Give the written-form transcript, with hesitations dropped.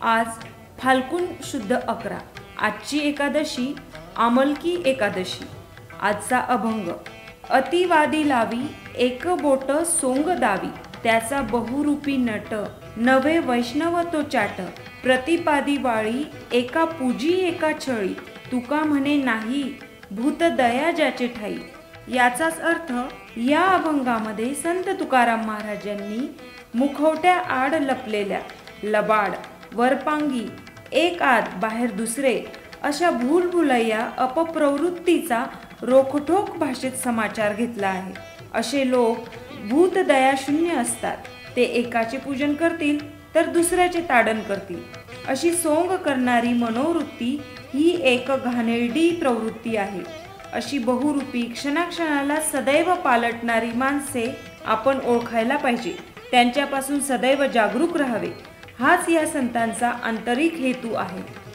आज फाल्गुन शुद्ध 11। आजची एकादशी आमलकी एकादशी। आजचा अभंग। अतिवादी लावी एक बोट सोंग दावी, त्याचा बहुरूपी नट नवे वैष्णव तो चाट। प्रतिपादी वाळी एका पूजी एका छळी, तुका म्हणे नाही भूत दया ज्याचे ठाई। याचाच अर्थ या अभंगामध्ये संत तुकाराम महाराजांनी मुखवट्या आड लपलेल्या लबाड वरपांगी एक आत बाहेर दुसरे अशा भूलभुलैया अपप्रवृत्तीचा रोखठोक भाषेत समाचार घेतला आहे। असे लोक भूत दया शून्य असतात। ते एकाचे पूजन करतील तर दुसऱ्याचे ताडन करतील। अशी सोंग करणारी मनोवृत्ती ही एक घाणेरडी प्रवृत्ती आहे। अशी बहुरूपी क्षणाक्षणाला सदैव पालटणारी माणसे आपण ओळखायला पाहिजे, त्यांच्यापासून सदैव जागरूक राहावे। हाच या संतांचा आंतरिक हेतू आहे।